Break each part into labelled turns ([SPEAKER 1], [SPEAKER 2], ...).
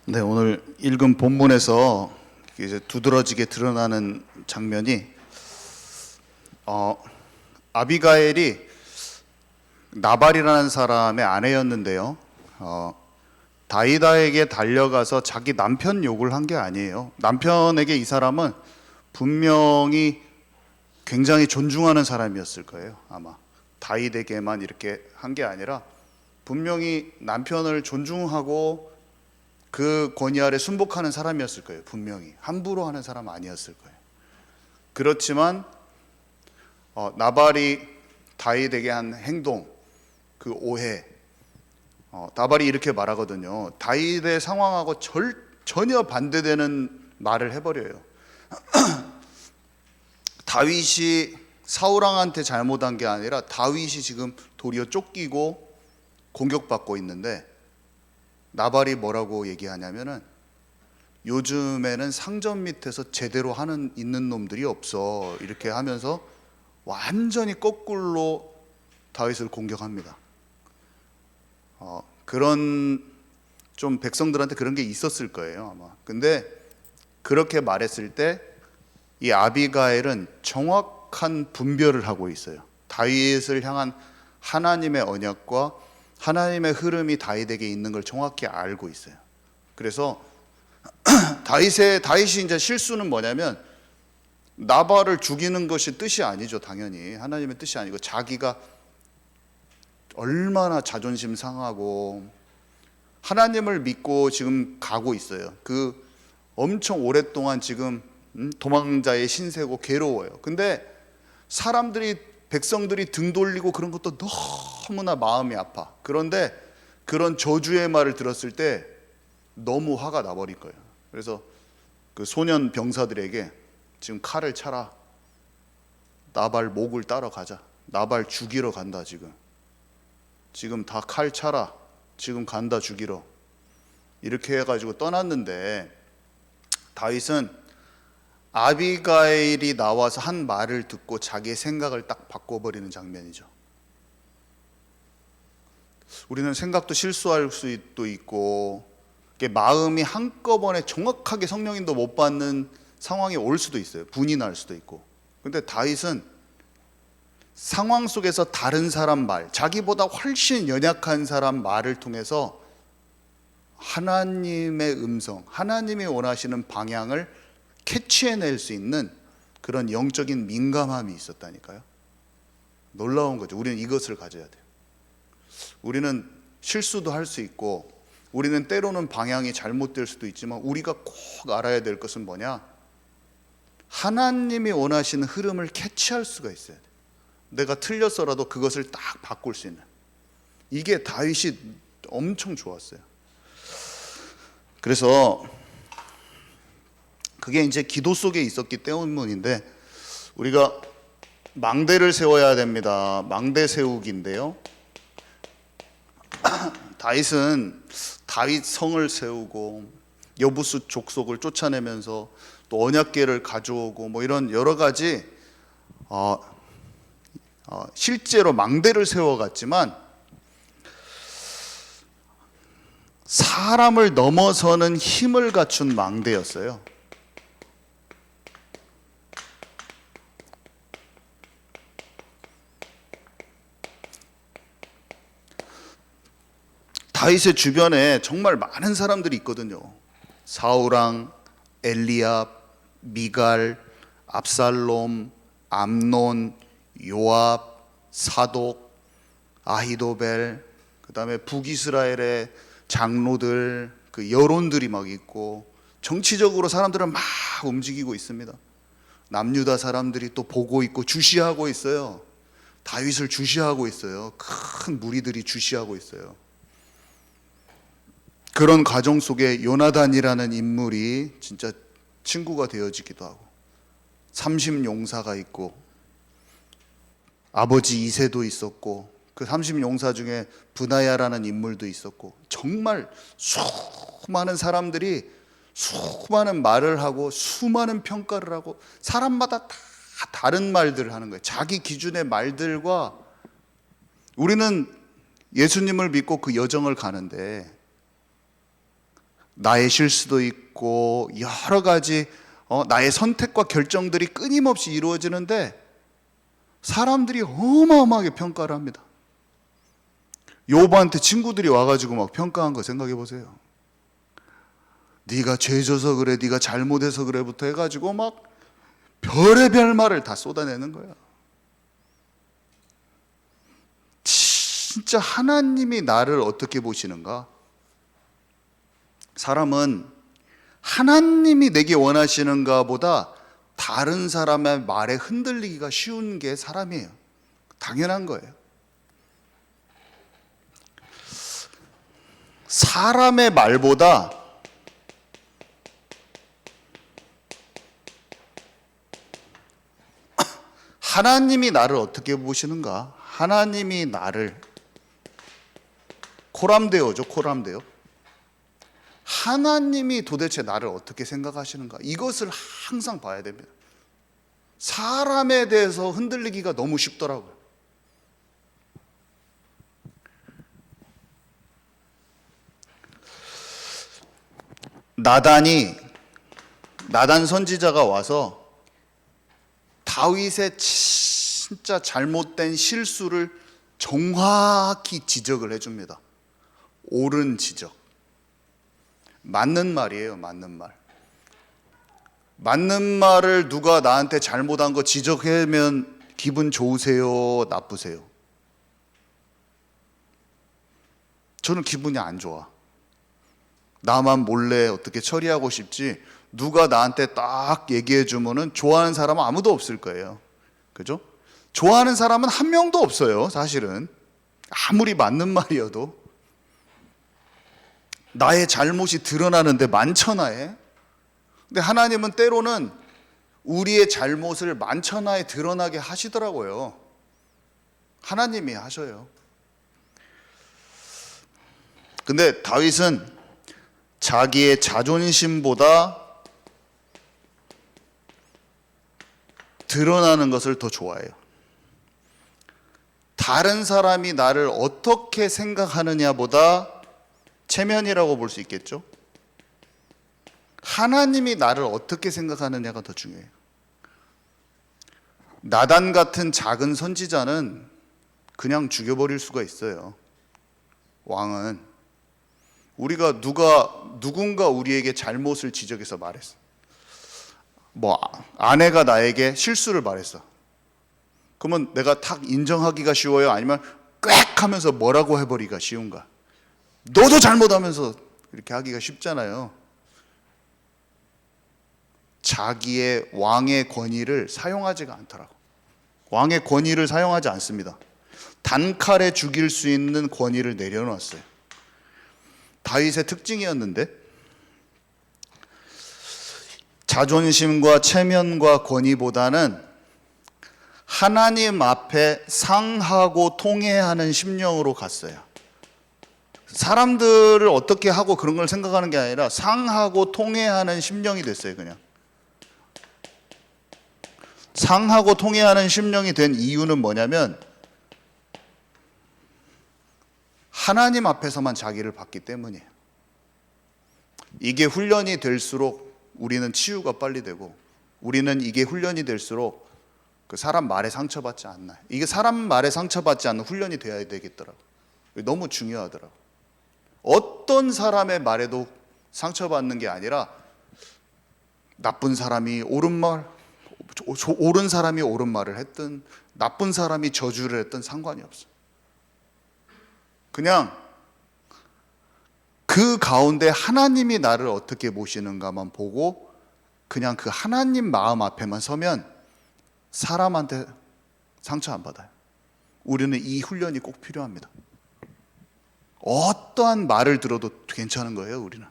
[SPEAKER 1] 네, 오늘 읽은 본문에서 이제 두드러지게 드러나는 장면이 아비가일이 나발이라는 사람의 아내였는데요. 다윗에게 달려가서 자기 남편 욕을 한 게 아니에요. 남편에게 이 사람은 분명히 굉장히 존중하는 사람이었을 거예요. 아마 다윗에게만 이렇게 한 게 아니라 분명히 남편을 존중하고 그 권위 아래 순복하는 사람이었을 거예요. 분명히 함부로 하는 사람 아니었을 거예요. 그렇지만 나발이 다윗에게 한 행동, 그 오해, 나발이 이렇게 말하거든요. 다윗의 상황하고 전혀 반대되는 말을 해버려요. 다윗이 사울왕한테 잘못한 게 아니라 다윗이 지금 도리어 쫓기고 공격받고 있는데, 나발이 뭐라고 얘기하냐면은 요즘에는 상점 밑에서 제대로 있는 놈들이 없어, 이렇게 하면서 완전히 거꾸로 다윗을 공격합니다. 그런 좀 백성들한테 그런 게 있었을 거예요, 아마. 근데 그렇게 말했을 때 이 아비가일은 정확한 분별을 하고 있어요. 다윗을 향한 하나님의 언약과 하나님의 흐름이 다윗에게 있는 걸 정확히 알고 있어요. 그래서 다윗이 이제 실수는 뭐냐면, 나발을 죽이는 것이 뜻이 아니죠. 당연히 하나님의 뜻이 아니고 자기가 얼마나 자존심 상하고 하나님을 믿고 지금 가고 있어요. 그 엄청 오랫동안 지금 도망자의 신세고 괴로워요. 근데 백성들이 등 돌리고 그런 것도 너무나 마음이 아파. 그런데 그런 저주의 말을 들었을 때 너무 화가 나버린 거예요. 그래서 그 소년 병사들에게 지금 칼을 차라, 나발 목을 따러 가자, 나발 죽이러 간다, 지금 다 칼 차라, 지금 간다, 죽이러, 이렇게 해가지고 떠났는데, 다윗은 아비가일이 나와서 한 말을 듣고 자기의 생각을 딱 바꿔버리는 장면이죠. 우리는 생각도 실수할 수도 있고 마음이 한꺼번에 정확하게 성령인도 못 받는 상황이 올 수도 있어요. 분이 날 수도 있고. 근데 다윗은 상황 속에서 다른 사람 말, 자기보다 훨씬 연약한 사람 말을 통해서 하나님의 음성, 하나님이 원하시는 방향을 캐치해낼 수 있는 그런 영적인 민감함이 있었다니까요. 놀라운 거죠. 우리는 이것을 가져야 돼요. 우리는 실수도 할 수 있고, 우리는 때로는 방향이 잘못될 수도 있지만, 우리가 꼭 알아야 될 것은 뭐냐? 하나님이 원하시는 흐름을 캐치할 수가 있어야 돼요. 내가 틀렸어라도 그것을 딱 바꿀 수 있는. 이게 다윗이 엄청 좋았어요. 그래서 그게 이제 기도 속에 있었기 때문인데, 우리가 망대를 세워야 됩니다. 망대 세우기인데요, 다윗은 다윗 성을 세우고 여부수 족속을 쫓아내면서 또 언약궤를 가져오고 뭐 이런 여러 가지 실제로 망대를 세워갔지만, 사람을 넘어서는 힘을 갖춘 망대였어요. 다윗의 주변에 정말 많은 사람들이 있거든요. 사울왕, 엘리압, 미갈, 압살롬, 암논, 요압, 사독, 아히도벨, 그 다음에 북이스라엘의 장로들, 그 여론들이 막 있고, 정치적으로 사람들은 막 움직이고 있습니다. 남유다 사람들이 또 보고 있고 주시하고 있어요. 다윗을 주시하고 있어요. 큰 무리들이 주시하고 있어요. 그런 과정 속에 요나단이라는 인물이 진짜 친구가 되어지기도 하고, 30용사가 있고, 아버지 이새도 있었고, 그 30용사 중에 브나야라는 인물도 있었고, 정말 수많은 사람들이 수많은 말을 하고 수많은 평가를 하고, 사람마다 다 다른 말들을 하는 거예요. 자기 기준의 말들과. 우리는 예수님을 믿고 그 여정을 가는데, 나의 실수도 있고 여러 가지 나의 선택과 결정들이 끊임없이 이루어지는데 사람들이 어마어마하게 평가를 합니다. 요브한테 친구들이 와가지고 막 평가한 거 생각해 보세요. 네가 죄져서 그래, 네가 잘못해서 그래부터 해가지고 막 별의별 말을 다 쏟아내는 거야. 진짜 하나님이 나를 어떻게 보시는가? 사람은 하나님이 내게 원하시는가 보다 다른 사람의 말에 흔들리기가 쉬운 게 사람이에요. 당연한 거예요. 사람의 말보다 하나님이 나를 어떻게 보시는가? 하나님이 나를 코람데오죠, 코람데오. 하나님이 도대체 나를 어떻게 생각하시는가? 이것을 항상 봐야 됩니다. 사람에 대해서 흔들리기가 너무 쉽더라고요. 나단 선지자가 와서 다윗의 진짜 잘못된 실수를 정확히 지적을 해줍니다. 옳은 지적. 맞는 말이에요, 맞는 말. 맞는 말을 누가 나한테 잘못한 거 지적하면 기분 좋으세요, 나쁘세요? 저는 기분이 안 좋아. 나만 몰래 어떻게 처리하고 싶지, 누가 나한테 딱 얘기해 주면은 좋아하는 사람은 아무도 없을 거예요. 그죠? 좋아하는 사람은 한 명도 없어요, 사실은. 아무리 맞는 말이어도. 나의 잘못이 드러나는데 만천하에. 근데 하나님은 때로는 우리의 잘못을 만천하에 드러나게 하시더라고요. 하나님이 하셔요. 근데 다윗은 자기의 자존심보다 드러나는 것을 더 좋아해요. 다른 사람이 나를 어떻게 생각하느냐보다 체면이라고 볼 수 있겠죠. 하나님이 나를 어떻게 생각하느냐가 더 중요해요. 나단 같은 작은 선지자는 그냥 죽여버릴 수가 있어요. 왕은 우리가 누군가 우리에게 잘못을 지적해서 말했어. 아내가 나에게 실수를 말했어. 그러면 내가 탁 인정하기가 쉬워요? 아니면 꽥 하면서 뭐라고 해버리기가 쉬운가? 너도 잘못하면서 이렇게 하기가 쉽잖아요. 자기의 왕의 권위를 사용하지가 않더라고. 왕의 권위를 사용하지 않습니다. 단칼에 죽일 수 있는 권위를 내려놨어요. 다윗의 특징이었는데, 자존심과 체면과 권위보다는 하나님 앞에 상하고 통회하는 심령으로 갔어요. 사람들을 어떻게 하고 그런 걸 생각하는 게 아니라 상하고 통회하는 심령이 됐어요. 그냥 상하고 통회하는 심령이 된 이유는 뭐냐면 하나님 앞에서만 자기를 봤기 때문이에요. 이게 훈련이 될수록 우리는 치유가 빨리 되고, 우리는 이게 훈련이 될수록 그 사람 말에 상처받지 않나요? 이게 사람 말에 상처받지 않는 훈련이 돼야 되겠더라고요. 너무 중요하더라고요. 어떤 사람의 말에도 상처받는 게 아니라 나쁜 사람이 옳은 사람이 옳은 말을 했든 나쁜 사람이 저주를 했든 상관이 없어요. 그냥 그 가운데 하나님이 나를 어떻게 보시는가만 보고 그냥 그 하나님 마음 앞에만 서면 사람한테 상처 안 받아요. 우리는 이 훈련이 꼭 필요합니다. 어떠한 말을 들어도 괜찮은 거예요, 우리는.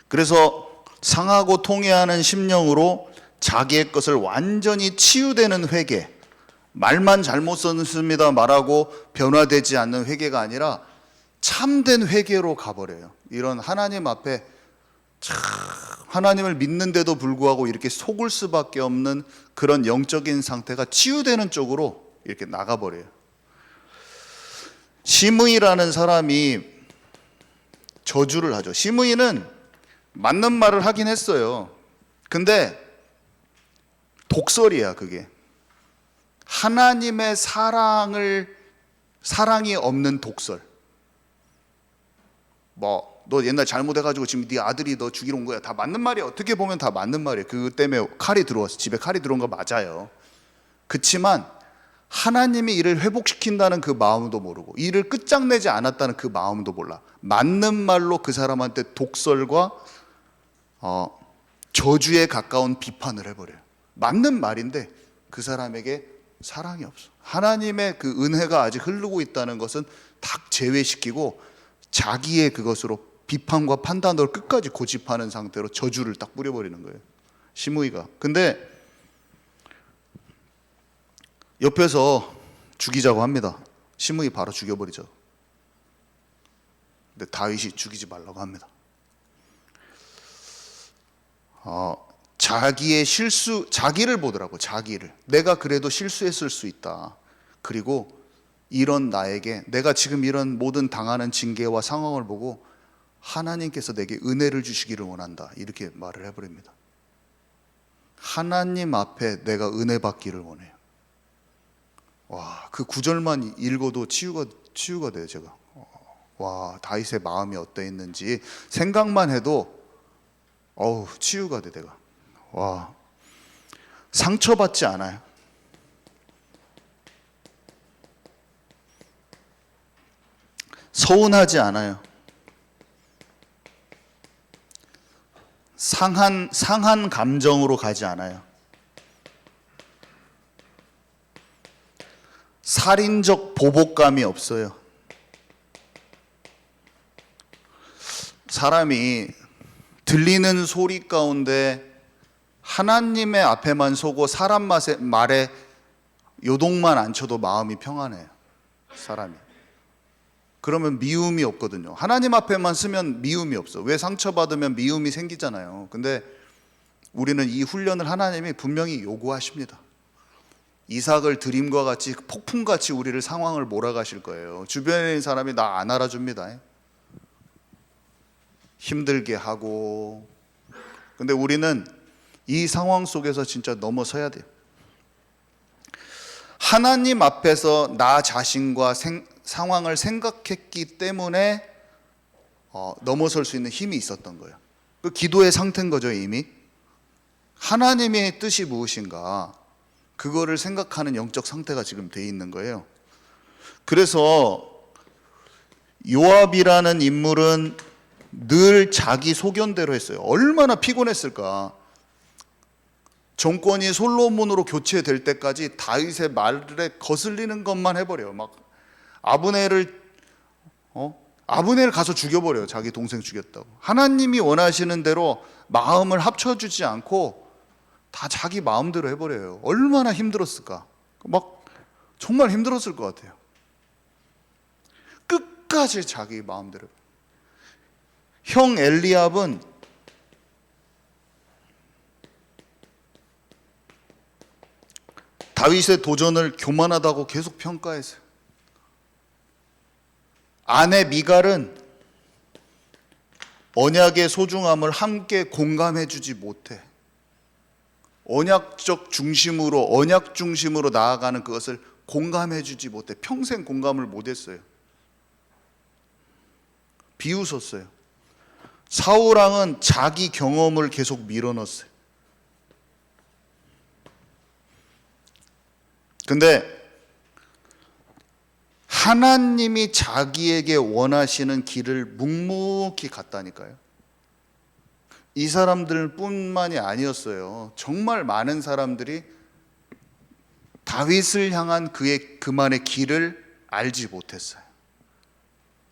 [SPEAKER 1] 그래서 상하고 통회하는 심령으로 자기의 것을 완전히 치유되는 회개, 말만 잘못 썼습니다 말하고 변화되지 않는 회개가 아니라 참된 회개로 가버려요. 이런 하나님 앞에 하나님을 믿는데도 불구하고 이렇게 속을 수밖에 없는 그런 영적인 상태가 치유되는 쪽으로 이렇게 나가버려요. 시므이라는 사람이 저주를 하죠. 시므이는 맞는 말을 하긴 했어요. 근데 독설이야, 그게. 하나님의 사랑이 없는 독설. 너 옛날 잘못해가지고 지금 네 아들이 너 죽이러 온 거야. 다 맞는 말이야. 어떻게 보면 다 맞는 말이에요. 그 때문에 칼이 들어왔어. 집에 칼이 들어온 거 맞아요. 그치만 하나님이 이를 회복시킨다는 그 마음도 모르고 이를 끝장내지 않았다는 그 마음도 몰라. 맞는 말로 그 사람한테 독설과 저주에 가까운 비판을 해버려요. 맞는 말인데 그 사람에게 사랑이 없어. 하나님의 그 은혜가 아직 흐르고 있다는 것은 딱 제외시키고 자기의 그것으로 비판과 판단으로 끝까지 고집하는 상태로 저주를 딱 뿌려버리는 거예요, 시므이가. 근데 옆에서 죽이자고 합니다. 시므이 바로 죽여버리죠. 근데 다윗이 죽이지 말라고 합니다. 자기의 실수, 자기를 보더라고. 자기를. 내가 그래도 실수했을 수 있다. 그리고 이런 나에게, 내가 지금 이런 모든 당하는 징계와 상황을 보고 하나님께서 내게 은혜를 주시기를 원한다. 이렇게 말을 해버립니다. 하나님 앞에 내가 은혜 받기를 원해요. 와, 그 구절만 읽어도 치유가 돼요, 제가. 와, 다윗의 마음이 어떠했는지 생각만 해도 치유가 돼, 내가. 와, 상처받지 않아요. 서운하지 않아요. 상한 감정으로 가지 않아요. 살인적 보복감이 없어요. 사람이 들리는 소리 가운데 하나님의 앞에만 서고 사람 말에 요동만 안 쳐도 마음이 평안해요, 사람이. 그러면 미움이 없거든요. 하나님 앞에만 서면 미움이 없어. 왜? 상처받으면 미움이 생기잖아요. 근데 우리는 이 훈련을 하나님이 분명히 요구하십니다. 이삭을 드림과 같이 폭풍같이 우리를 상황을 몰아가실 거예요. 주변에 있는 사람이 나 안 알아줍니다. 힘들게 하고. 근데 우리는 이 상황 속에서 진짜 넘어서야 돼요. 하나님 앞에서 나 자신과 상황을 생각했기 때문에 넘어설 수 있는 힘이 있었던 거예요. 그 기도의 상태인 거죠, 이미. 하나님의 뜻이 무엇인가, 그거를 생각하는 영적 상태가 지금 돼 있는 거예요. 그래서 요압이라는 인물은 늘 자기 소견대로 했어요. 얼마나 피곤했을까. 정권이 솔로몬으로 교체될 때까지 다윗의 말에 거슬리는 것만 해버려요. 막 아브넬을 가서 죽여버려요. 자기 동생 죽였다고. 하나님이 원하시는 대로 마음을 합쳐주지 않고 다 자기 마음대로 해버려요. 얼마나 힘들었을까. 막 정말 힘들었을 것 같아요. 끝까지 자기 마음대로. 형 엘리압은 다윗의 도전을 교만하다고 계속 평가했어요. 아내 미갈은 언약의 소중함을 함께 공감해주지 못해. 언약 중심으로 나아가는 그것을 공감해주지 못해. 평생 공감을 못했어요. 비웃었어요. 사울왕은 자기 경험을 계속 밀어넣었어요. 근데 하나님이 자기에게 원하시는 길을 묵묵히 갔다니까요. 이 사람들 뿐만이 아니었어요. 정말 많은 사람들이 다윗을 향한 그만의 길을 알지 못했어요.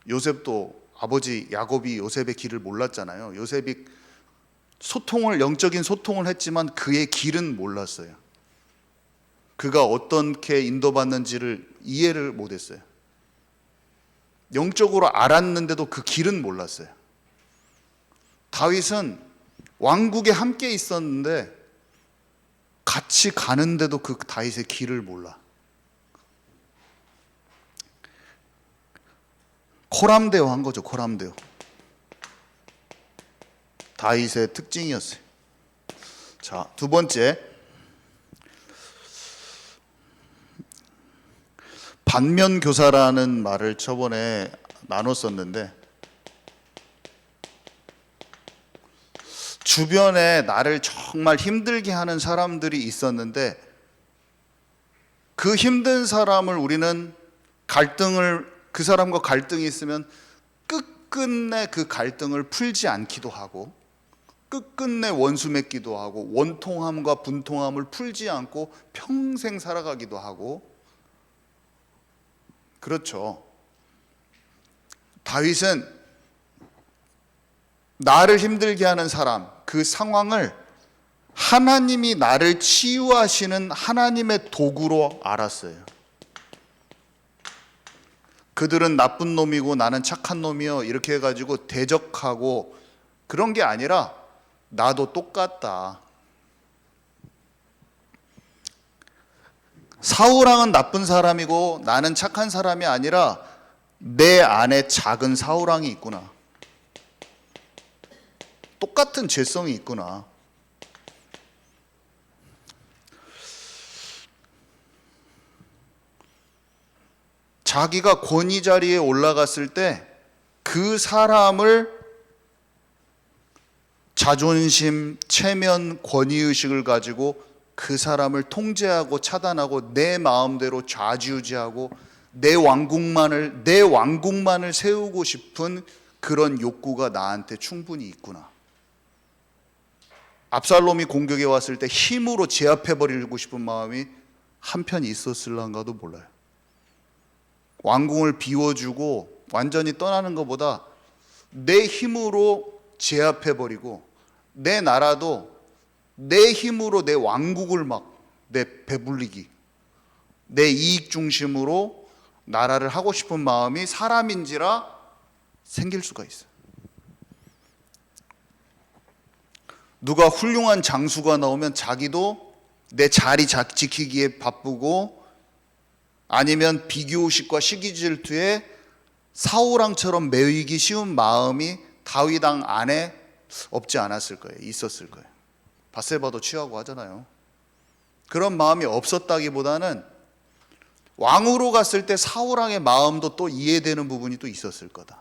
[SPEAKER 1] 요셉도 아버지 야곱이 요셉의 길을 몰랐잖아요. 요셉이 영적인 소통을 했지만 그의 길은 몰랐어요. 그가 어떻게 인도받는지를 이해를 못했어요. 영적으로 알았는데도 그 길은 몰랐어요. 다윗은 왕국에 함께 있었는데 같이 가는데도 그 다윗의 길을 몰라. 코람데오 한 거죠. 코람데오. 다윗의 특징이었어요. 자, 두 번째, 반면교사라는 말을 저번에 나눴었는데, 주변에 나를 정말 힘들게 하는 사람들이 있었는데 그 힘든 사람을 우리는 그 사람과 갈등이 있으면 끝끝내 그 갈등을 풀지 않기도 하고, 끝끝내 원수 맺기도 하고, 원통함과 분통함을 풀지 않고 평생 살아가기도 하고. 그렇죠. 다윗은 나를 힘들게 하는 사람, 그 상황을 하나님이 나를 치유하시는 하나님의 도구로 알았어요. 그들은 나쁜 놈이고 나는 착한 놈이요, 이렇게 해가지고 대적하고 그런 게 아니라 나도 똑같다. 사울왕은 나쁜 사람이고 나는 착한 사람이 아니라 내 안에 작은 사울왕이 있구나. 똑같은 죄성이 있구나. 자기가 권위 자리에 올라갔을 때 그 사람을 자존심, 체면, 권위의식을 가지고 그 사람을 통제하고 차단하고 내 마음대로 좌지우지하고 내 왕국만을 세우고 싶은 그런 욕구가 나한테 충분히 있구나. 압살롬이 공격에 왔을 때 힘으로 제압해버리고 싶은 마음이 한편 있었을란가도 몰라요. 왕궁을 비워주고 완전히 떠나는 것보다 내 힘으로 제압해버리고 내 나라도 내 힘으로 내 왕국을 내 배불리기, 내 이익 중심으로 나라를 하고 싶은 마음이 사람인지라 생길 수가 있어요. 누가 훌륭한 장수가 나오면 자기도 내 자리 지키기에 바쁘고, 아니면 비교의식과 시기질투에 사울왕처럼 매이기 쉬운 마음이 다윗 왕 안에 없지 않았을 거예요. 있었을 거예요. 밧세바도 취하고 하잖아요. 그런 마음이 없었다기보다는 왕으로 갔을 때 사울왕의 마음도 또 이해되는 부분이 또 있었을 거다.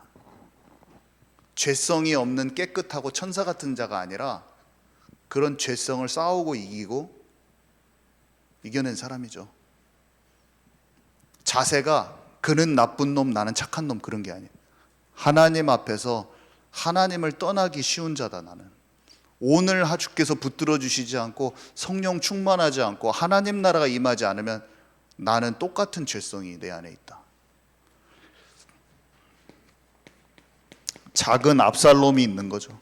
[SPEAKER 1] 죄성이 없는 깨끗하고 천사 같은 자가 아니라 그런 죄성을 싸우고 이겨낸 사람이죠. 자세가 그는 나쁜 놈 나는 착한 놈 그런 게 아니에요. 하나님 앞에서 하나님을 떠나기 쉬운 자다. 나는 오늘 주께서 붙들어 주시지 않고 성령 충만하지 않고 하나님 나라가 임하지 않으면 나는 똑같은 죄성이 내 안에 있다. 작은 압살롬이 있는 거죠.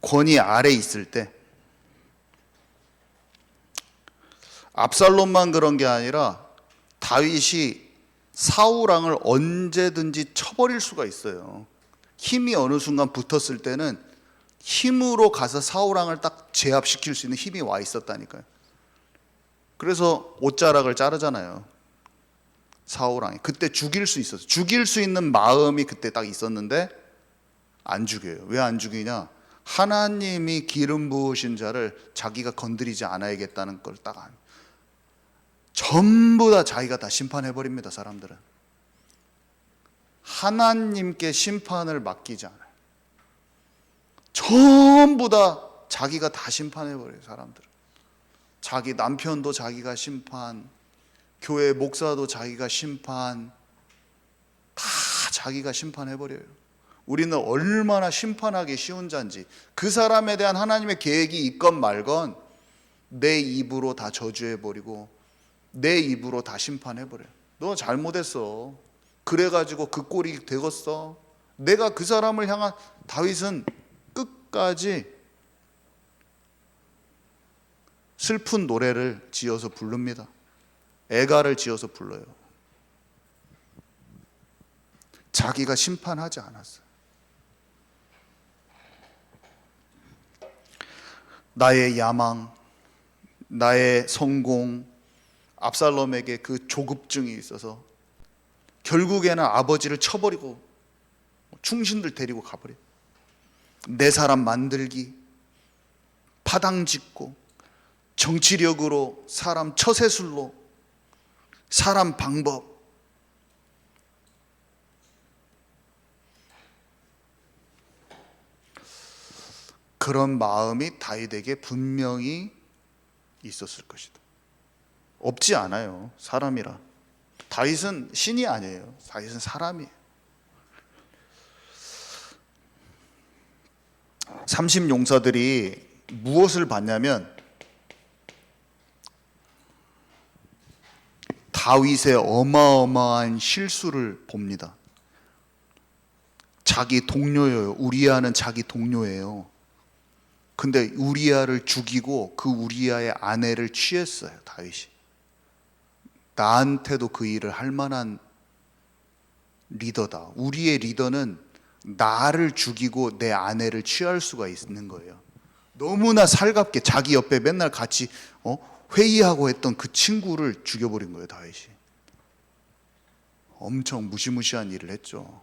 [SPEAKER 1] 권위 아래 있을 때 압살롬만 그런 게 아니라 다윗이 사울왕을 언제든지 쳐버릴 수가 있어요. 힘이 어느 순간 붙었을 때는 힘으로 가서 사울왕을 딱 제압시킬 수 있는 힘이 와 있었다니까요. 그래서 옷자락을 자르잖아요. 사울왕이 그때 죽일 수 있었어요. 죽일 수 있는 마음이 그때 딱 있었는데 안 죽여요. 왜 안 죽이냐? 하나님이 기름 부으신 자를 자기가 건드리지 않아야겠다는 걸 딱 전부 다 자기가 다 심판해버립니다. 사람들은 하나님께 심판을 맡기지 않아요. 전부 다 자기가 다 심판해버려요. 사람들은 자기 남편도 자기가 심판, 교회 목사도 자기가 심판, 다 자기가 심판해버려요. 우리는 얼마나 심판하기 쉬운 자인지, 그 사람에 대한 하나님의 계획이 있건 말건 내 입으로 다 저주해버리고 내 입으로 다 심판해버려요. 너 잘못했어. 그래가지고 그 꼴이 되었어. 내가 그 사람을 향한 다윗은 끝까지 슬픈 노래를 지어서 부릅니다. 애가를 지어서 불러요. 자기가 심판하지 않았어요. 나의 야망, 나의 성공, 압살롬에게 그 조급증이 있어서 결국에는 아버지를 쳐버리고 충신들 데리고 가버려. 내 사람 만들기, 파당 짓고, 정치력으로, 사람 처세술로, 사람 방법. 그런 마음이 다윗에게 분명히 있었을 것이다. 없지 않아요. 사람이라. 다윗은 신이 아니에요. 다윗은 사람이에요. 30용사들이 무엇을 봤냐면 다윗의 어마어마한 실수를 봅니다. 자기 동료예요. 우리아는 자기 동료예요. 근데 우리아를 죽이고 그 우리아의 아내를 취했어요. 다윗이. 나한테도 그 일을 할 만한 리더다. 우리의 리더는 나를 죽이고 내 아내를 취할 수가 있는 거예요. 너무나 살갑게 자기 옆에 맨날 같이 회의하고 했던 그 친구를 죽여버린 거예요. 다윗이. 엄청 무시무시한 일을 했죠.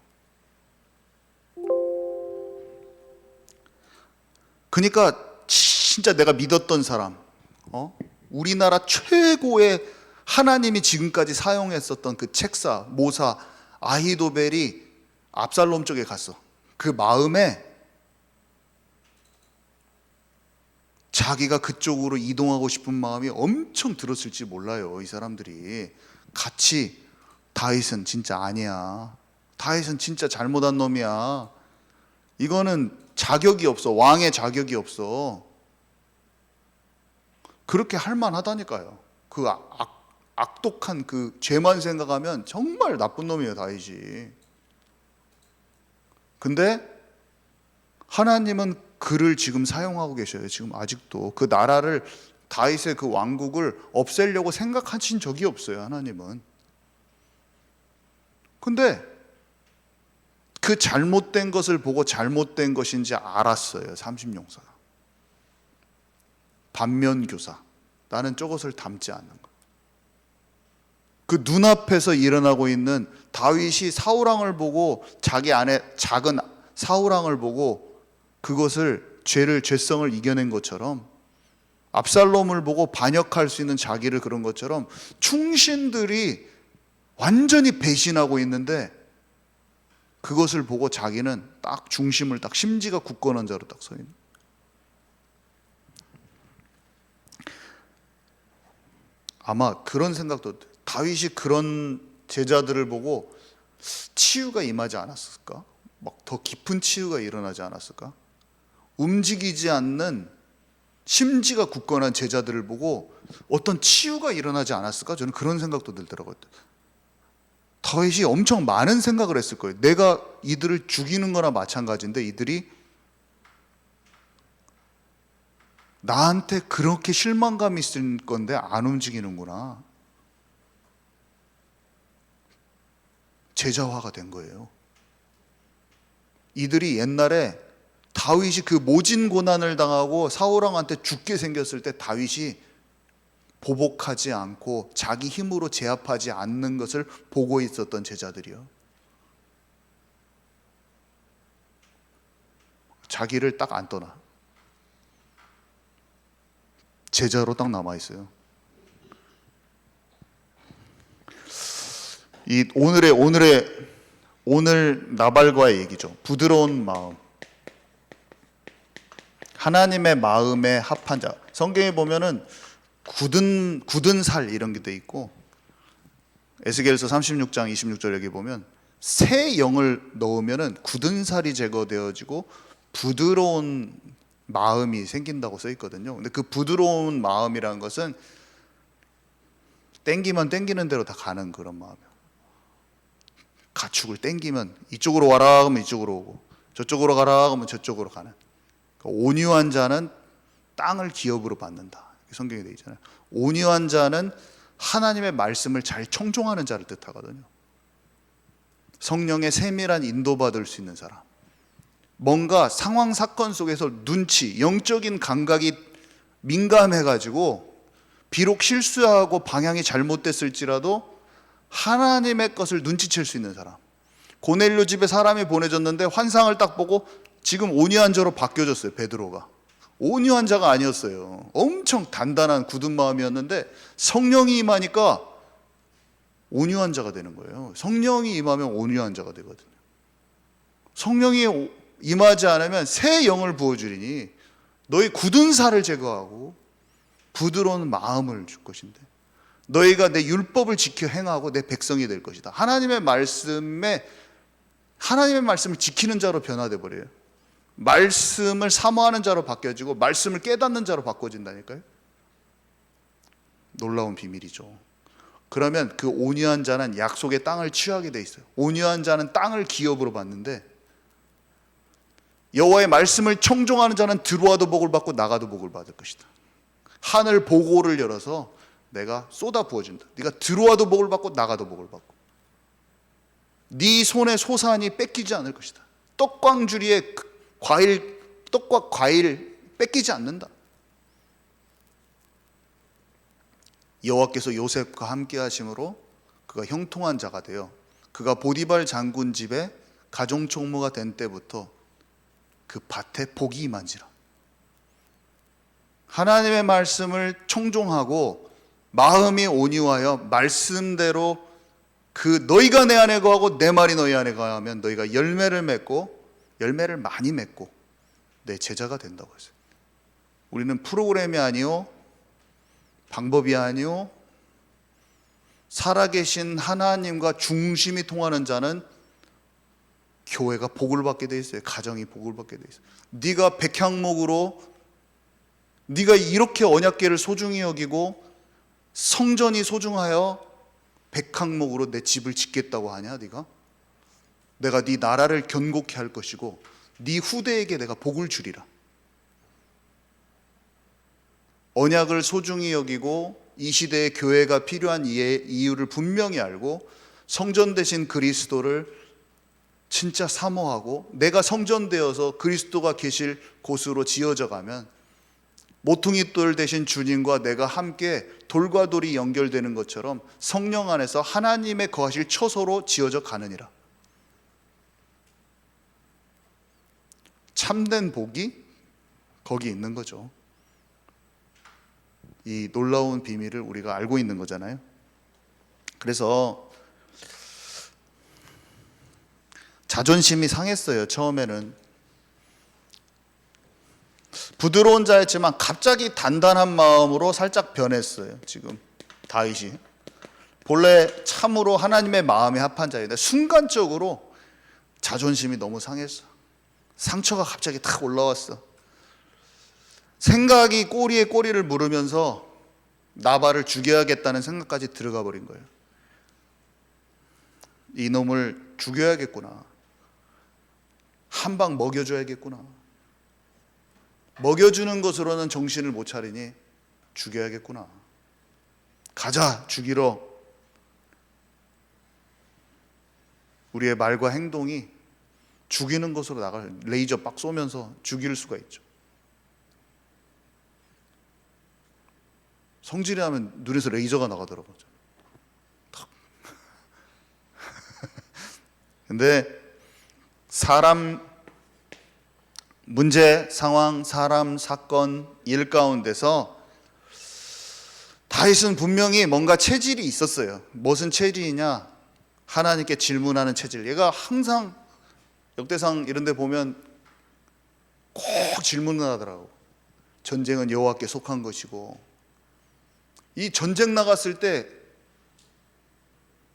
[SPEAKER 1] 그러니까 진짜 내가 믿었던 사람, 우리나라 최고의 하나님이 지금까지 사용했었던 그 책사, 모사, 아히도벨이 압살롬 쪽에 갔어. 그 마음에 자기가 그쪽으로 이동하고 싶은 마음이 엄청 들었을지 몰라요. 이 사람들이 같이 다윗은 진짜 아니야. 다윗은 진짜 잘못한 놈이야. 이거는 자격이 없어. 왕의 자격이 없어. 그렇게 할 만하다니까요. 그 악독한 그 죄만 생각하면 정말 나쁜 놈이에요, 다윗이. 근데 하나님은 그를 지금 사용하고 계셔요. 지금 아직도 그 나라를, 다윗의 그 왕국을 없애려고 생각하신 적이 없어요, 하나님은. 근데 그 잘못된 것을 보고 잘못된 것인지 알았어요. 30용사가. 반면교사. 나는 저것을 닮지 않는 것. 그 눈앞에서 일어나고 있는 다윗이 사울왕을 보고 자기 안에 작은 사울왕을 보고 그것을 죄성을 이겨낸 것처럼, 압살롬을 보고 반역할 수 있는 자기를 그런 것처럼 충신들이 완전히 배신하고 있는데 그것을 보고 자기는 딱 중심을 딱 심지가 굳건한 자로 딱 서 있는. 아마 그런 생각도, 다윗이 그런 제자들을 보고 치유가 임하지 않았을까? 막 더 깊은 치유가 일어나지 않았을까? 움직이지 않는 심지가 굳건한 제자들을 보고 어떤 치유가 일어나지 않았을까? 저는 그런 생각도 들더라고요. 다윗이 엄청 많은 생각을 했을 거예요. 내가 이들을 죽이는 거나 마찬가지인데 이들이 나한테 그렇게 실망감이 있을 건데 안 움직이는구나. 제자화가 된 거예요. 이들이 옛날에 다윗이 그 모진 고난을 당하고 사울왕한테 죽게 생겼을 때 다윗이 보복하지 않고 자기 힘으로 제압하지 않는 것을 보고 있었던 제자들이요. 자기를 딱 안 떠나. 제자로 딱 남아 있어요. 이 오늘 나발과의 얘기죠. 부드러운 마음. 하나님의 마음에 합한 자. 성경에 보면은 굳은 살 이런 게 돼 있고, 에스겔서 36장 26절 여기 보면 새 영을 넣으면은 굳은 살이 제거되어지고 부드러운 마음이 생긴다고 써 있거든요. 근데 그 부드러운 마음이라는 것은 땡기면 땡기는 대로 다 가는 그런 마음이에요. 가축을 땡기면 이쪽으로 와라 하면 이쪽으로 오고, 저쪽으로 가라 하면 저쪽으로 가는. 그러니까 온유한 자는 땅을 기업으로 받는다. 성경에 되어 있잖아요. 온유한 자는 하나님의 말씀을 잘 청종하는 자를 뜻하거든요. 성령의 세밀한 인도받을 수 있는 사람. 뭔가 상황 사건 속에서 눈치, 영적인 감각이 민감해가지고 비록 실수하고 방향이 잘못됐을지라도 하나님의 것을 눈치챌 수 있는 사람. 고넬료 집에 사람이 보내졌는데 환상을 딱 보고 지금 온유한 자로 바뀌어졌어요. 베드로가 온유한 자가 아니었어요. 엄청 단단한 굳은 마음이었는데 성령이 임하니까 온유한 자가 되는 거예요. 성령이 임하면 온유한 자가 되거든요. 성령이 임하지 않으면 새 영을 부어주리니 너희 굳은 살을 제거하고 부드러운 마음을 줄 것인데 너희가 내 율법을 지켜 행하고 내 백성이 될 것이다. 하나님의 말씀을 지키는 자로 변화돼 버려요. 말씀을 사모하는 자로 바뀌어지고 말씀을 깨닫는 자로 바꿔진다니까요. 놀라운 비밀이죠. 그러면 그 온유한 자는 약속의 땅을 취하게 돼 있어요. 온유한 자는 땅을 기업으로 받는데 여호와의 말씀을 청종하는 자는 들어와도 복을 받고 나가도 복을 받을 것이다. 하늘 보고를 열어서 내가 쏟아 부어준다. 네가 들어와도 복을 받고 나가도 복을 받고 네 손의 소산이 뺏기지 않을 것이다. 떡광주리에 떡과 과일 뺏기지 않는다. 여호와께서 요셉과 함께 하심으로 그가 형통한 자가 되어 그가 보디발 장군 집에 가정총무가 된 때부터 그 밭에 복이 임한지라. 하나님의 말씀을 청종하고 마음이 온유하여 말씀대로 그 너희가 내 안에 거하고 내 말이 너희 안에 거하면 너희가 열매를 맺고 열매를 많이 맺고 내 제자가 된다고 했어요. 우리는 프로그램이 아니요 방법이 아니요 살아계신 하나님과 중심이 통하는 자는 교회가 복을 받게 돼 있어요. 가정이 복을 받게 돼 있어요. 네가 백향목으로 네가 이렇게 언약궤를 소중히 여기고 성전이 소중하여 백향목으로 내 집을 짓겠다고 하냐? 네가? 내가 네 나라를 견고케 할 것이고 네 후대에게 내가 복을 주리라. 언약을 소중히 여기고 이 시대에 교회가 필요한 이유를 분명히 알고 성전 대신 그리스도를 진짜 사모하고 내가 성전되어서 그리스도가 계실 곳으로 지어져 가면 모퉁이 돌 대신 주님과 내가 함께 돌과 돌이 연결되는 것처럼 성령 안에서 하나님의 거하실 처소로 지어져 가느니라. 참된 복이 거기 있는 거죠. 이 놀라운 비밀을 우리가 알고 있는 거잖아요. 그래서 자존심이 상했어요. 처음에는 부드러운 자였지만 갑자기 단단한 마음으로 살짝 변했어요. 지금 다윗이 본래 참으로 하나님의 마음에 합한 자인데 순간적으로 자존심이 너무 상했어. 상처가 갑자기 탁 올라왔어. 생각이 꼬리에 꼬리를 물으면서 나발을 죽여야겠다는 생각까지 들어가 버린 거예요. 이놈을 죽여야겠구나. 한 방 먹여줘야겠구나. 먹여주는 것으로는 정신을 못 차리니 죽여야겠구나. 가자, 죽이러. 우리의 말과 행동이 죽이는 것으로 나갈, 레이저 빡 쏘면서 죽일 수가 있죠. 성질이 하면 눈에서 레이저가 나가더라고요. 근데 사람 문제, 상황, 사람, 사건, 일 가운데서 다윗은 분명히 뭔가 체질이 있었어요. 무슨 체질이냐? 하나님께 질문하는 체질. 얘가 항상 역대상 이런 데 보면 꼭 질문을 하더라고. 전쟁은 여호와께 속한 것이고, 이 전쟁 나갔을 때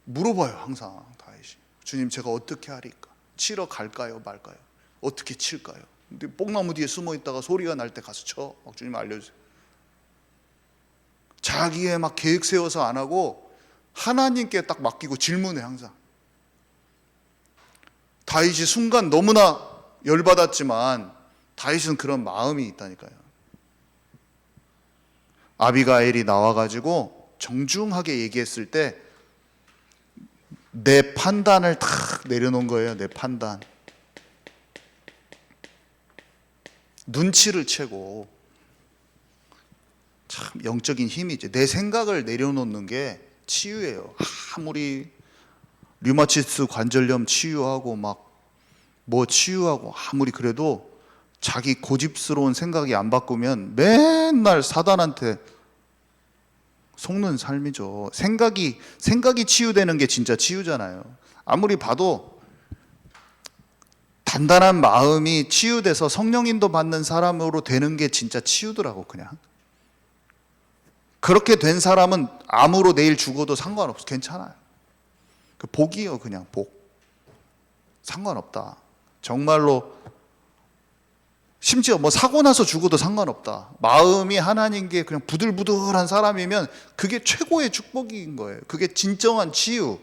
[SPEAKER 1] 물어봐요. 항상 다윗이. 주님, 제가 어떻게 하리까? 치러 갈까요? 말까요? 어떻게 칠까요? 근데 뽕나무 뒤에 숨어 있다가 소리가 날 때 가서 쳐. 막 주님 알려주세요. 자기의 막 계획 세워서 안 하고 하나님께 딱 맡기고 질문해. 항상. 다윗이 순간 너무나 열받았지만 다윗은 그런 마음이 있다니까요. 아비가일이 나와가지고 정중하게 얘기했을 때 내 판단을 탁 내려놓은 거예요. 내 판단. 눈치를 채고. 참 영적인 힘이지. 내 생각을 내려놓는 게 치유예요. 아무리 류마티스 관절염 치유하고 막 뭐 치유하고 아무리 그래도 자기 고집스러운 생각이 안 바꾸면 맨날 사단한테 속는 삶이죠. 생각이 치유되는 게 진짜 치유잖아요. 아무리 봐도 단단한 마음이 치유돼서 성령 인도 받는 사람으로 되는 게 진짜 치유더라고. 그냥 그렇게 된 사람은 암으로 내일 죽어도 상관없어. 괜찮아요. 그 복이요. 그냥 복. 상관없다. 정말로 심지어 뭐 사고 나서 죽어도 상관없다. 마음이 하나님께 그냥 부들부들한 사람이면 그게 최고의 축복인 거예요. 그게 진정한 치유.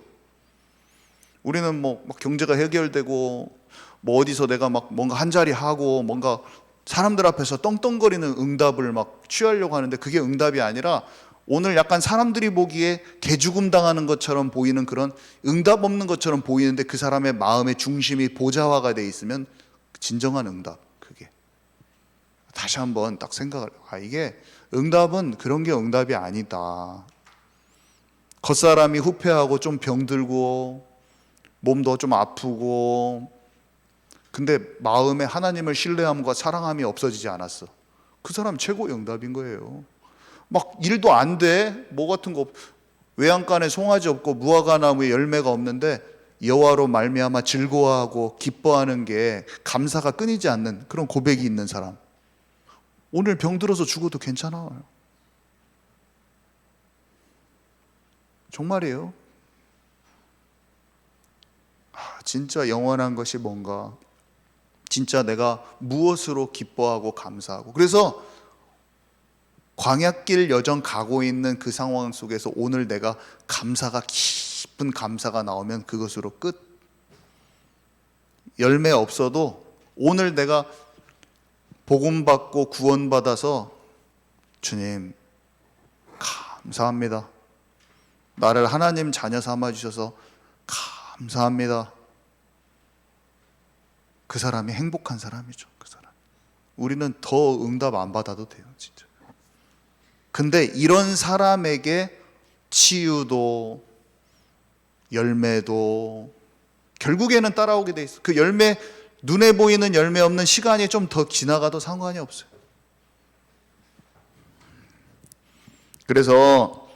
[SPEAKER 1] 우리는 뭐 막 경제가 해결되고 뭐 어디서 내가 막 뭔가 한 자리 하고 뭔가 사람들 앞에서 떵떵거리는 응답을 막 취하려고 하는데 그게 응답이 아니라 오늘 약간 사람들이 보기에 개죽음 당하는 것처럼 보이는 그런 응답 없는 것처럼 보이는데 그 사람의 마음의 중심이 보좌화가 돼 있으면 진정한 응답. 그게 다시 한번 딱 생각을, 이게 응답은 그런 게 응답이 아니다. 겉사람이 후패하고 좀 병들고 몸도 좀 아프고 근데 마음에 하나님을 신뢰함과 사랑함이 없어지지 않았어. 그 사람 최고의 응답인 거예요. 막 일도 안 돼. 뭐 같은 거 외양간에 송아지 없고 무화과 나무에 열매가 없는데 여호와로 말미암아 즐거워하고 기뻐하는 게 감사가 끊이지 않는 그런 고백이 있는 사람. 오늘 병들어서 죽어도 괜찮아요. 정말이에요. 진짜 영원한 것이 뭔가, 진짜 내가 무엇으로 기뻐하고 감사하고. 그래서 광야길 여정 가고 있는 그 상황 속에서 오늘 내가 감사가, 깊은 감사가 나오면 그것으로 끝. 열매 없어도 오늘 내가 복음 받고 구원 받아서 주님 감사합니다. 나를 하나님 자녀 삼아 주셔서 감사합니다. 그 사람이 행복한 사람이죠. 그 사람. 우리는 더 응답 안 받아도 돼요, 진짜. 근데 이런 사람에게 치유도 열매도 결국에는 따라오게 돼 있어. 그 열매, 눈에 보이는 열매 없는 시간이 좀 더 지나가도 상관이 없어요. 그래서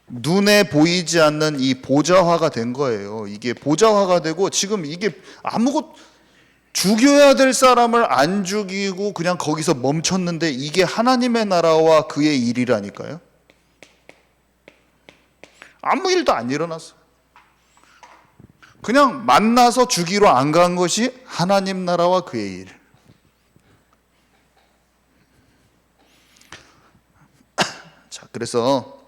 [SPEAKER 1] 눈에 보이지 않는 이 보좌화가 된 거예요. 이게 보좌화가 되고 지금 이게 아무것도, 죽여야 될 사람을 안 죽이고 그냥 거기서 멈췄는데 이게 하나님의 나라와 그의 일이라니까요. 아무 일도 안 일어났어요. 그냥 만나서 죽이러 안 간 것이 하나님 나라와 그의 일. 자, 그래서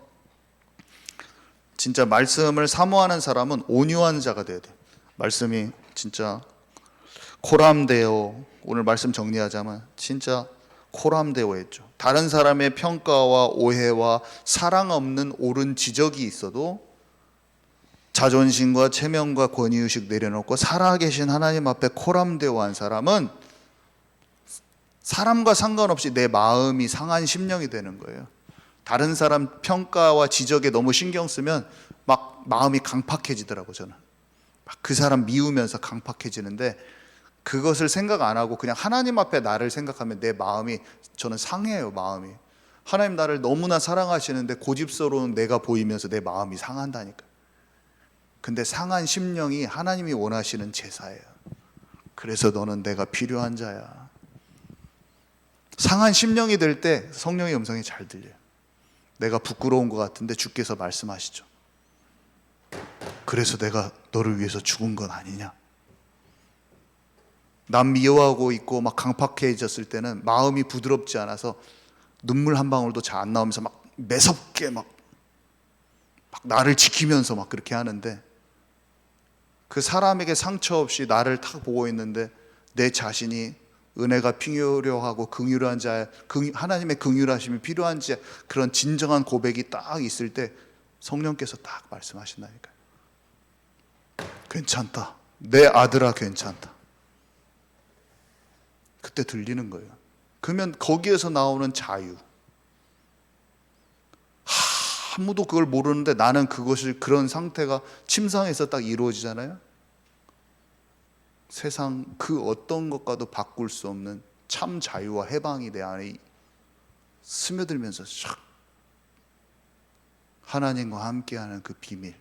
[SPEAKER 1] 진짜 말씀을 사모하는 사람은 온유한 자가 돼야 돼요. 말씀이 진짜 코람데오, 오늘 말씀 정리하자면 진짜 코람데오였죠. 다른 사람의 평가와 오해와 사랑 없는 옳은 지적이 있어도 자존심과 체면과 권위의식 내려놓고 살아계신 하나님 앞에 코람데오한 사람은 사람과 상관없이 내 마음이 상한 심령이 되는 거예요. 다른 사람 평가와 지적에 너무 신경 쓰면 막 마음이 강팍해지더라고요. 저는 막 그 사람 미우면서 강팍해지는데 그것을 생각 안 하고 그냥 하나님 앞에 나를 생각하면 내 마음이, 저는 상해요. 마음이, 하나님 나를 너무나 사랑하시는데 고집스러운 내가 보이면서 내 마음이 상한다니까. 근데 상한 심령이 하나님이 원하시는 제사예요. 그래서 너는 내가 필요한 자야. 상한 심령이 될 때 성령의 음성이 잘 들려요. 내가 부끄러운 것 같은데 주께서 말씀하시죠. 그래서 내가 너를 위해서 죽은 건 아니냐. 남 미워하고 있고 막 강팍해졌을 때는 마음이 부드럽지 않아서 눈물 한 방울도 잘 안 나오면서 막 매섭게 막 나를 지키면서 막 그렇게 하는데, 그 사람에게 상처 없이 나를 딱 보고 있는데 내 자신이 은혜가 필요하고 긍휼한 자, 하나님의 긍휼하심이 필요한 자, 그런 진정한 고백이 딱 있을 때 성령께서 딱 말씀하신다니까요. 괜찮다. 내 아들아 괜찮다. 그때 들리는 거예요. 그러면 거기에서 나오는 자유. 아무도 그걸 모르는데 나는 그것이 그런 상태가 침상에서 딱 이루어지잖아요. 세상 그 어떤 것과도 바꿀 수 없는 참 자유와 해방이 내 안에 스며들면서 샥 하나님과 함께하는 그 비밀.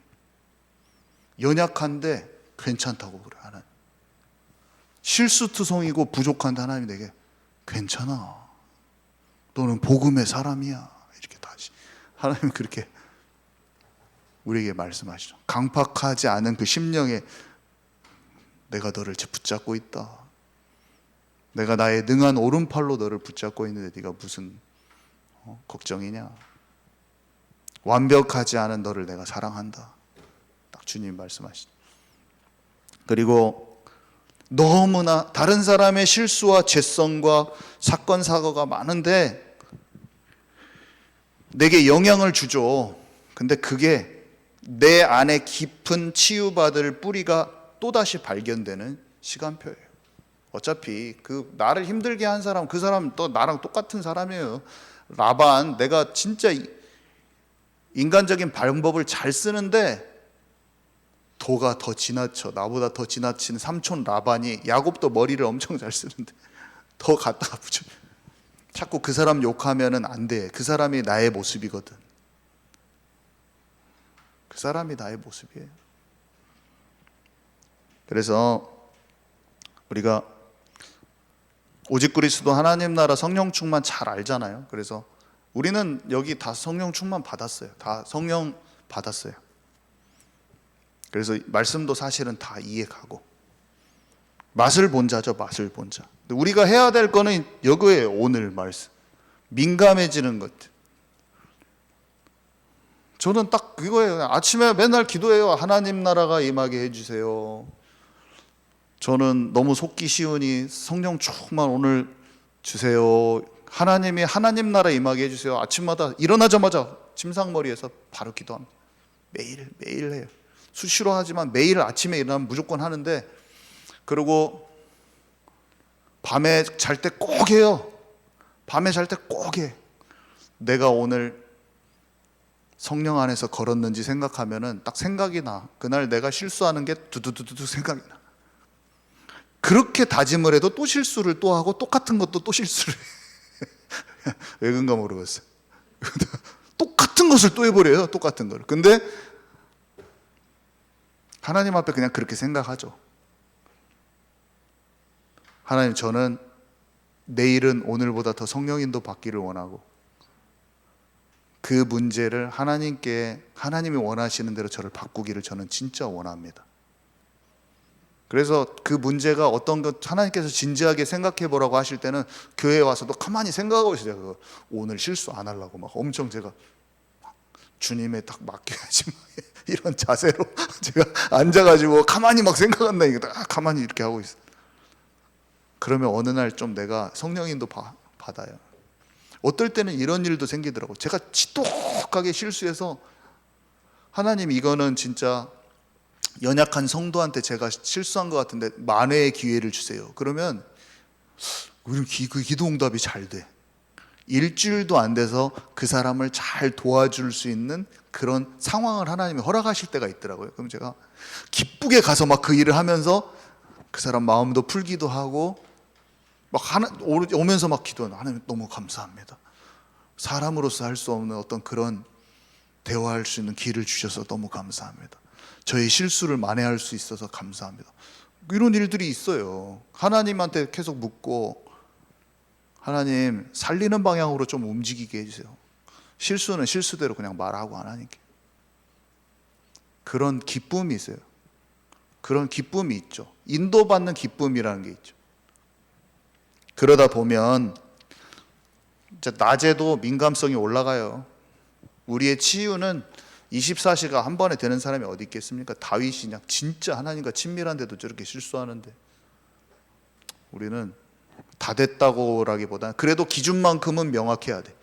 [SPEAKER 1] 연약한데 괜찮다고 그래. 하나님 실수투성이고 부족한데 하나님이 내게 괜찮아, 너는 복음의 사람이야, 이렇게 다시 하나님은 그렇게 우리에게 말씀하시죠. 강팍하지 않은 그 심령에 내가 너를 붙잡고 있다. 내가 나의 능한 오른팔로 너를 붙잡고 있는데 네가 무슨 걱정이냐. 완벽하지 않은 너를 내가 사랑한다. 딱 주님 말씀하시죠. 그리고 너무나 다른 사람의 실수와 죄성과 사건 사고가 많은데 내게 영향을 주죠. 근데 그게 내 안에 깊은 치유받을 뿌리가 또다시 발견되는 시간표예요. 어차피 그 나를 힘들게 한 사람, 그 사람 또 나랑 똑같은 사람이에요. 라반, 내가 진짜 인간적인 방법을 잘 쓰는데 도가 더 지나쳐, 나보다 더 지나친 삼촌 라반이, 야곱도 머리를 엄청 잘 쓰는데 더 갖다가 붙여. 자꾸 그 사람 욕하면은 안 돼. 그 사람이 나의 모습이거든. 그 사람이 나의 모습이에요. 그래서 우리가 오직 그리스도 하나님 나라 성령 충만 잘 알잖아요. 그래서 우리는 여기 다 성령 충만 받았어요. 다 성령 받았어요. 그래서 말씀도 사실은 다 이해가고 맛을 본 자죠. 맛을 본 자. 우리가 해야 될 거는 여기에 오늘 말씀, 민감해지는 것. 저는 딱 그거예요. 아침에 맨날 기도해요. 하나님 나라가 임하게 해주세요. 저는 너무 속기 쉬우니 성령 충만 오늘 주세요. 하나님이 하나님 나라 임하게 해주세요. 아침마다 일어나자마자 침상머리에서 바로 기도합니다. 매일 해요. 수시로 하지만 매일 아침에 일어나면 무조건 하는데, 그리고 밤에 잘 때 꼭 해요. 밤에 잘 때 꼭 해. 내가 오늘 성령 안에서 걸었는지 생각하면은 딱 생각이 나. 그날 내가 실수하는 게 두두두두 생각이 나. 그렇게 다짐을 해도 또 실수를 또 하고 똑같은 것도 또 실수를 해. 왜 그런가 모르겠어요. 똑같은 것을 또 해버려요. 똑같은 걸. 근데 하나님 앞에 그냥 그렇게 생각하죠. 하나님, 저는 내일은 오늘보다 더 성령 인도 받기를 원하고 그 문제를 하나님이 원하시는 대로 저를 바꾸기를 저는 진짜 원합니다. 그래서 그 문제가 어떤 것 하나님께서 진지하게 생각해 보라고 하실 때는 교회에 와서도 가만히 생각하고 있어요. 오늘 실수 안 하려고 막 엄청 제가 주님에 딱 맡겨야지 이런 자세로 제가 앉아가지고 가만히 막 생각한다니까. 가만히 이렇게 하고 있어요. 그러면 어느 날 좀 내가 성령인도 받아요. 어떨 때는 이런 일도 생기더라고요. 제가 지독하게 실수해서 하나님, 이거는 진짜 연약한 성도한테 제가 실수한 것 같은데 만회의 기회를 주세요. 그러면 우리 그 기도 응답이 잘 돼. 일주일도 안 돼서 그 사람을 잘 도와줄 수 있는 그런 상황을 하나님이 허락하실 때가 있더라고요. 그럼 제가 기쁘게 가서 막 그 일을 하면서 그 사람 마음도 풀기도 하고 막 오면서 막 기도하는, 하나님 너무 감사합니다. 사람으로서 할 수 없는 어떤 그런 대화할 수 있는 길을 주셔서 너무 감사합니다. 저의 실수를 만회할 수 있어서 감사합니다. 이런 일들이 있어요. 하나님한테 계속 묻고, 하나님 살리는 방향으로 좀 움직이게 해주세요. 실수는 실수대로 그냥 말하고 하나님께. 그런 기쁨이 있어요. 그런 기쁨이 있죠. 인도받는 기쁨이라는 게 있죠. 그러다 보면 낮에도 민감성이 올라가요. 우리의 치유는 24시가 한 번에 되는 사람이 어디 있겠습니까? 다윗이 그냥 진짜 하나님과 친밀한데도 저렇게 실수하는데, 우리는 다 됐다고라기보다는 그래도 기준만큼은 명확해야 돼.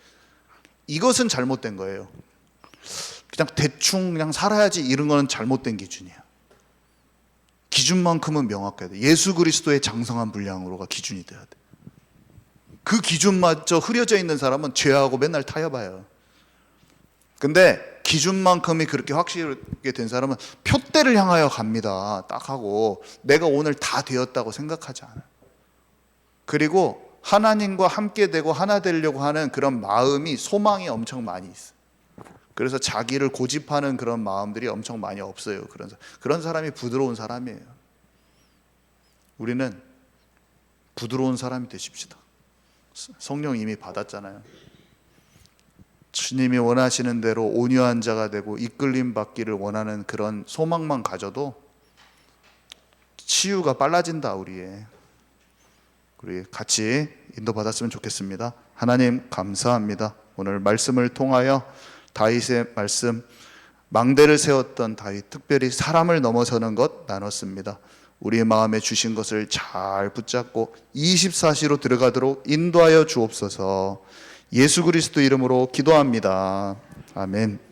[SPEAKER 1] 이것은 잘못된 거예요. 그냥 대충 그냥 살아야지 이런 거는 잘못된 기준이야. 기준만큼은 명확해야 돼. 예수 그리스도의 장성한 분량으로가 기준이 돼야 돼. 그 기준마저 흐려져 있는 사람은 죄하고 맨날 타협해요. 근데 기준만큼이 그렇게 확실하게 된 사람은 표대를 향하여 갑니다. 딱 하고 내가 오늘 다 되었다고 생각하지 않아요. 그리고 하나님과 함께 되고 하나 되려고 하는 그런 마음이, 소망이 엄청 많이 있어요. 그래서 자기를 고집하는 그런 마음들이 엄청 많이 없어요. 그런 사람이 부드러운 사람이에요. 우리는 부드러운 사람이 되십시다. 성령 이미 받았잖아요. 주님이 원하시는 대로 온유한 자가 되고 이끌림 받기를 원하는 그런 소망만 가져도 치유가 빨라진다. 우리 같이 인도받았으면 좋겠습니다. 하나님 감사합니다. 오늘 말씀을 통하여 다윗의 말씀, 망대를 세웠던 다윗, 특별히 사람을 넘어서는 것 나눴습니다. 우리의 마음에 주신 것을 잘 붙잡고 24시로 들어가도록 인도하여 주옵소서. 예수 그리스도 이름으로 기도합니다. 아멘.